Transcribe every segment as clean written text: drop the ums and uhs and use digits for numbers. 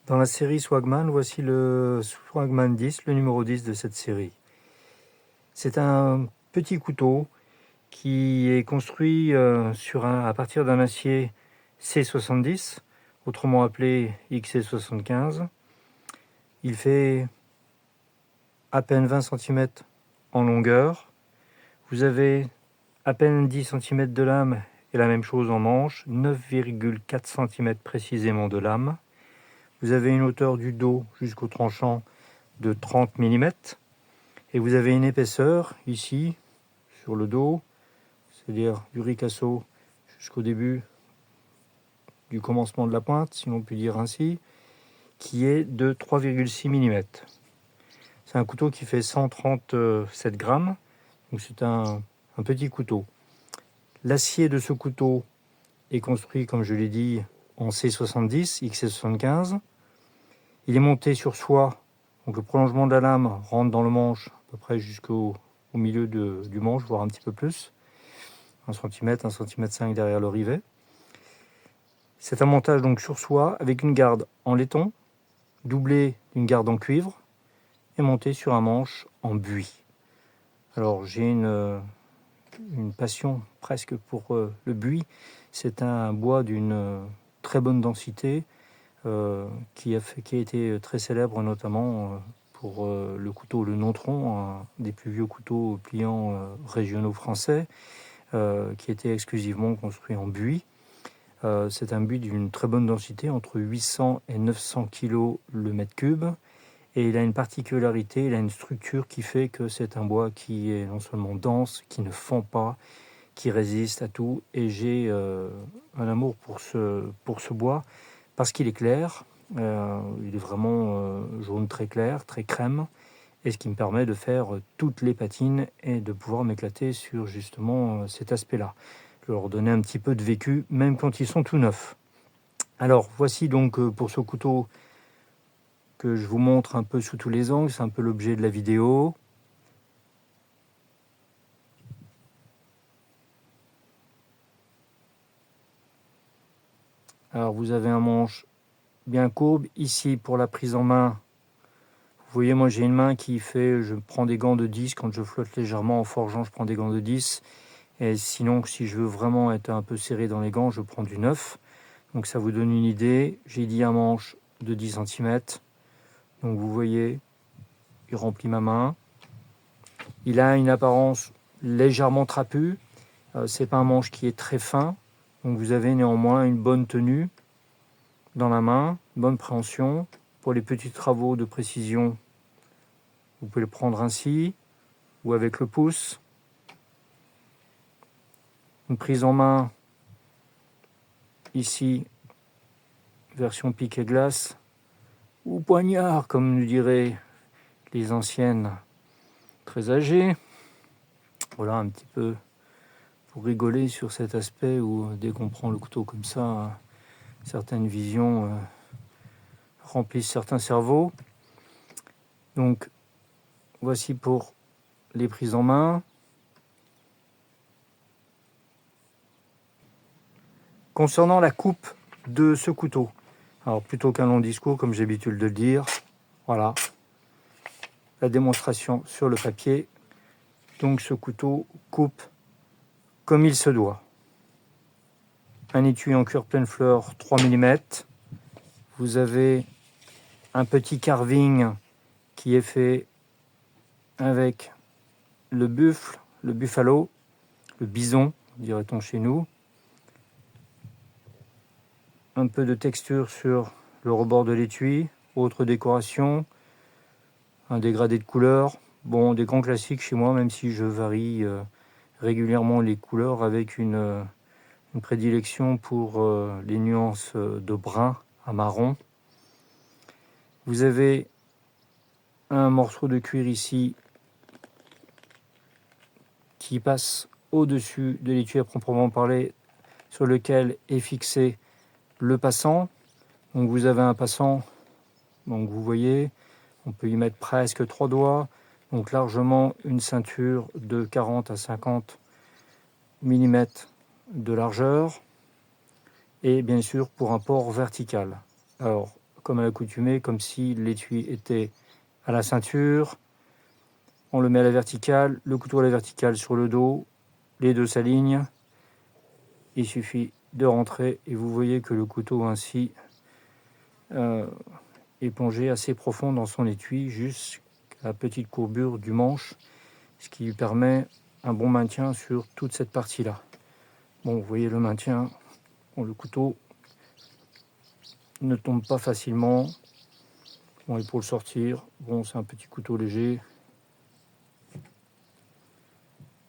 Dans la série Swagman, voici le Swagman 10, le numéro 10 de cette série. C'est un petit couteau qui est construit à partir d'un acier C70, autrement appelé XC75. Il fait à peine 20 cm en longueur. Vous avez à peine 10 cm de lame et la même chose en manche, 9,4 cm précisément de lame. Vous avez une hauteur du dos jusqu'au tranchant de 30 mm et vous avez une épaisseur ici sur le dos, c'est-à-dire du ricasso jusqu'au début du commencement de la pointe, si l'on peut dire ainsi, qui est de 3,6 mm. C'est un couteau qui fait 137 grammes, donc c'est un petit couteau. L'acier de ce couteau est construit, comme je l'ai dit, en C70, XC75. Il est monté sur soie, donc le prolongement de la lame rentre dans le manche à peu près jusqu'au milieu du manche, voire un petit peu plus. 1 cm, 1 cm 5 derrière le rivet. C'est un montage donc sur soie avec une garde en laiton, doublée d'une garde en cuivre et monté sur un manche en buis. Alors j'ai une passion presque pour le buis. C'est un bois d'une très bonne densité qui a été très célèbre notamment pour le couteau le Nontron, un des plus vieux couteaux pliants régionaux français, qui était exclusivement construit en buis. C'est un buis d'une très bonne densité, entre 800 et 900 kg le mètre cube. Et il a une particularité, il a une structure qui fait que c'est un bois qui est non seulement dense, qui ne fend pas, qui résiste à tout. Et j'ai un amour pour ce bois parce qu'il est clair. Il est vraiment jaune très clair, très crème. Et ce qui me permet de faire toutes les patines et de pouvoir m'éclater sur justement cet aspect-là. Je leur donner un petit peu de vécu, même quand ils sont tout neufs. Alors, voici donc pour ce couteau que je vous montre un peu sous tous les angles. C'est un peu l'objet de la vidéo. Alors, vous avez un manche bien courbe. Ici, pour la prise en main, vous voyez, moi, j'ai une main qui fait... Je prends des gants de 10. Quand je flotte légèrement en forgeant, je prends des gants de 10. Et sinon, si je veux vraiment être un peu serré dans les gants, je prends du 9. Donc, ça vous donne une idée. J'ai dit un manche de 10 cm. Donc, vous voyez, il remplit ma main. Il a une apparence légèrement trapue. C'est pas un manche qui est très fin. Donc vous avez néanmoins une bonne tenue dans la main, une bonne préhension. Pour les petits travaux de précision, vous pouvez le prendre ainsi ou avec le pouce. Une prise en main ici, version pique et glace, ou poignard, comme nous diraient les anciennes très âgées. Voilà un petit peu pour rigoler sur cet aspect où dès qu'on prend le couteau comme ça, certaines visions remplissent certains cerveaux. Donc voici pour les prises en main. Concernant la coupe de ce couteau, alors plutôt qu'un long discours comme j'ai l'habitude de le dire, voilà la démonstration sur le papier. Donc ce couteau coupe comme il se doit. Un étui en cuir pleine fleur 3 mm. Vous avez un petit carving qui est fait avec le buffle, le buffalo, le bison, dirait-on chez nous. Un peu de texture sur le rebord de l'étui, autre décoration, un dégradé de couleur. Bon, des grands classiques chez moi, même si je varie régulièrement les couleurs avec une prédilection pour les nuances de brun à marron. Vous avez un morceau de cuir ici qui passe au-dessus de l'étui à proprement parler, sur lequel est fixé le passant. Donc vous avez un passant, donc vous voyez, on peut y mettre presque 3 doigts, donc largement une ceinture de 40 à 50 mm de largeur, et bien sûr pour un port vertical. Alors, comme à l'accoutumée, comme si l'étui était à la ceinture. On le met à la verticale, le couteau à la verticale sur le dos, les deux s'alignent. Il suffit de rentrer et vous voyez que le couteau ainsi est plongé assez profond dans son étui jusqu'à la petite courbure du manche, ce qui lui permet un bon maintien sur toute cette partie-là. Bon, vous voyez le maintien, bon, le couteau ne tombe pas facilement. Bon, et pour le sortir, bon, c'est un petit couteau léger.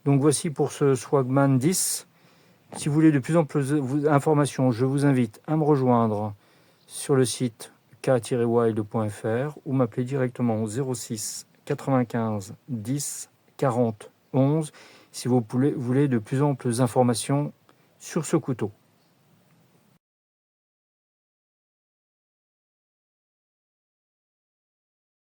Donc voici pour ce Swagman 10. Si vous voulez de plus en plus d'informations, je vous invite à me rejoindre sur le site k-wild.fr ou m'appeler directement au 06 95 10 40 11 si vous voulez de plus en plus d'informations sur ce couteau.